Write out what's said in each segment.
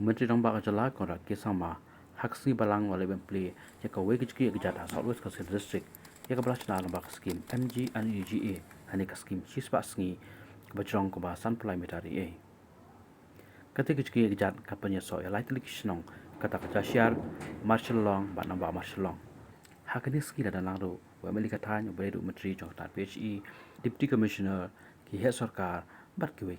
Menteri Rang Bak Jala Korak Kisama Haksi Balang Wale Play Yaka Wegijki Gijat Southwest Coast District Yaka Brashna Lambak Scheme MG and UGA Hanika Scheme Chispa Sngi Bajrong Koba Sanpulai Metari A Katikijki Gijat Kapanya So Lightly Kishnong Katakajashar Marshal Long Banamba Marshal Long Hakaniski Danado Wamelikatan Bedu Menteri Jongtan PHE Deputy Commissioner Ki Sarkar Barkiwe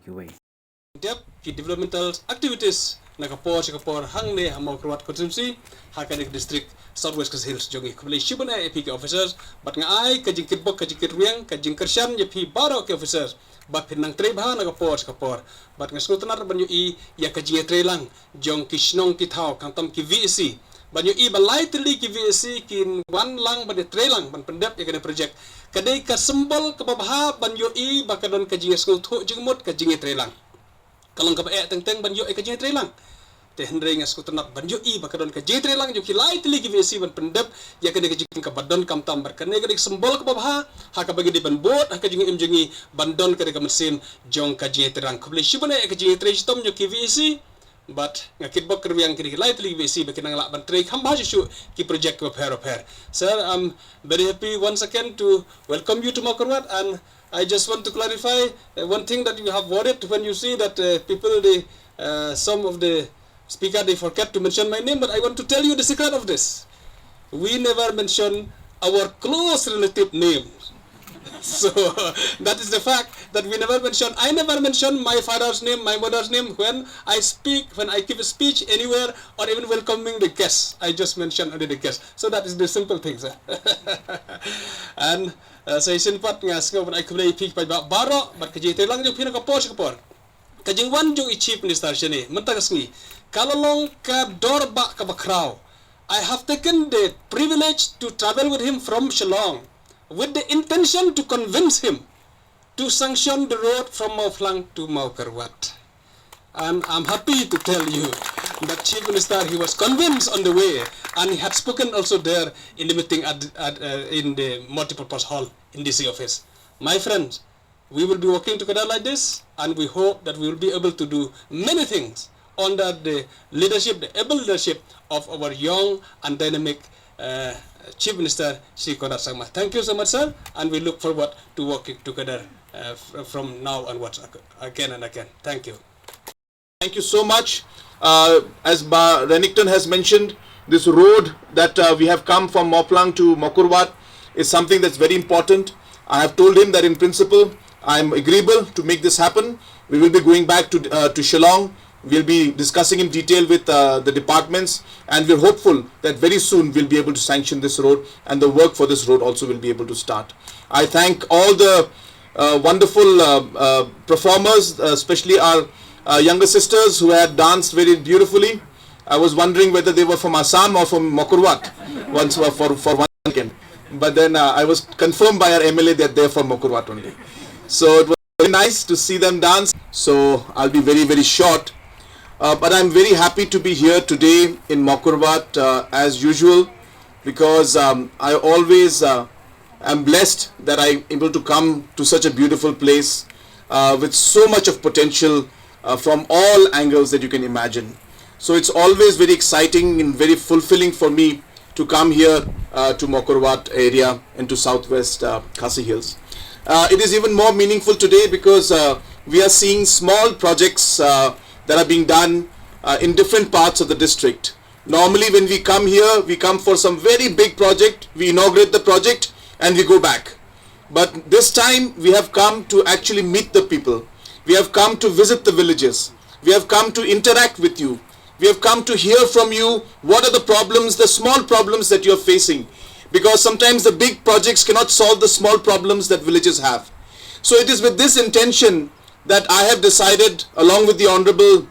Dep ki developmental activities nakapor hangne hamau kruat constituency hakanik district southwest kas hills jongi kembali shibana AP ke officers bat ngai ka jingkit bok ka jingkit riang ka jingkir shan ye pi baro ke officers bat pinang tre bha nakapor bat ngasutnar banyu I ya ka jinge tre lang jong kishnong ki thau kantam ki VC banyu I balai tli ki VC kin wan lang ban tre lang ban pendep ya kana project kadai ka symbol ka babha banyu I bakadon ka jinge skul thu jingmut ka jinge tre lang kalau kau teng banjo ke jetre lang te hendring as kutenap banjo I bakadon ke jetre lang jo kilai tili ki vesi ban pendep ya ke jiking ka badon kam tambar kan ne ke sembol ke babha ha ka bagi di ban bot ha ka jingi imjingi bandon ke mesin jong ka jetre lang kble shibane ke jetre stom jo ki vesi but ngakit bok kerwiang ki kilai tili vesi bakinang lak ban tre khamba shu ki project ko pair sir I'm very happy once again to welcome you to Mokorwat, and I just want to clarify one thing that you have worried when you see that people, some of the speaker, they forget to mention my name, but I want to tell you the secret of this. We never mention our close relative names. So that is the fact that we never mention. I never mention my father's name, my mother's name when I speak, when I give a speech anywhere, or even welcoming the guests. I just mention only the guests. So that is the simple things. And saya sempat ngasih kepada I peak pada baro, berkerja telang jo pina kapor. Kajingwan jo chief minister sini, mentakasni. Kalau long ka dorba ka bakrau, I have taken the privilege to travel with him from Shillong, with the intention to convince him to sanction the road from Mauplang to Mokorwat. And I'm happy to tell you that Chief Minister, he was convinced on the way, and he had spoken also there in the meeting in the multipurpose hall in DC office. My friends, we will be working together like this, and we hope that we will be able to do many things under the leadership, the able leadership of our young and dynamic Chief Minister Sri Konrad Sangma. Thank you so much, sir, and we look forward to working together from now onwards again and again. Thank you. Thank you so much. As Renington has mentioned, this road that we have come from Mauplang to Mokorwat is something that's very important. I have told him that in principle I am agreeable to make this happen. We will be going back to Shillong. We'll be discussing in detail with the departments, and we're hopeful that very soon we'll be able to sanction this road, and the work for this road also will be able to start. I thank all the wonderful performers, especially our younger sisters who had danced very beautifully. I was wondering whether they were from Assam or from Mokorwat once for one weekend. But then I was confirmed by our MLA that they're from Mokorwat only. So it was very nice to see them dance. So I'll be very, very short. But I'm very happy to be here today in Mokorwat as usual, because I always am blessed that I'm able to come to such a beautiful place with so much of potential from all angles that you can imagine. So it's always very exciting and very fulfilling for me to come here to Mokorwat area and to southwest Khasi Hills. It is even more meaningful today because we are seeing small projects that are being done in different parts of the district. Normally when we come here, we come for some very big project, we inaugurate the project and we go back. But this time we have come to actually meet the people. We have come to visit the villages. We have come to interact with you. We have come to hear from you what are the problems, the small problems that you are facing. Because sometimes the big projects cannot solve the small problems that villages have. So it is with this intention that I have decided, along with the Honorable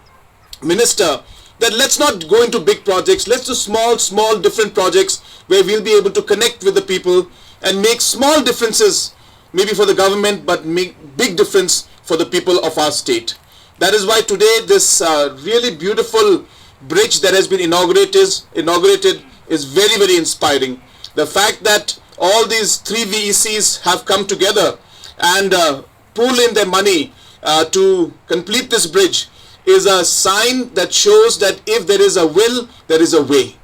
Minister, that let's not go into big projects. Let's do small different projects where we'll be able to connect with the people and make small differences, maybe for the government, but make big difference for the people of our state. That is why today this really beautiful bridge that has been inaugurated is very, very inspiring. The fact that all these 3 VECs have come together and pool in their money to complete this bridge is a sign that shows that if there is a will, there is a way.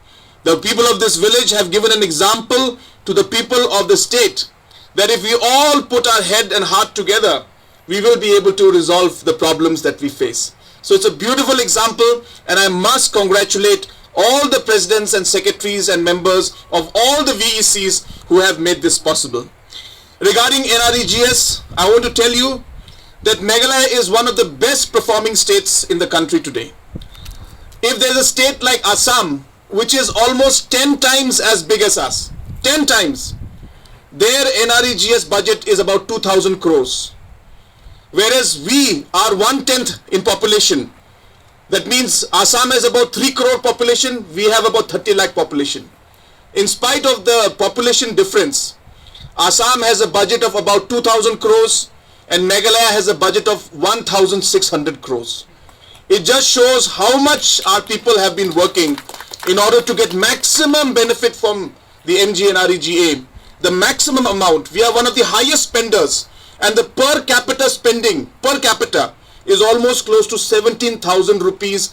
The people of this village have given an example to the people of the state that if we all put our head and heart together, we will be able to resolve the problems that we face. So it's a beautiful example, and I must congratulate all the presidents and secretaries and members of all the VECs who have made this possible. Regarding NREGS, I want to tell you that Meghalaya is one of the best performing states in the country today. If there's a state like Assam, which is almost 10 times as big as us, 10 times, their NREGS budget is about 2,000 crores. Whereas we are 1/10 in population. That means Assam has about 3 crore population, we have about 30 lakh population. In spite of the population difference, Assam has a budget of about 2,000 crores and Meghalaya has a budget of 1,600 crores. It just shows how much our people have been working in order to get maximum benefit from the MGNREGA, the maximum amount. We are one of the highest spenders, and the per capita spending, per capita, is almost close to 17,000 rupees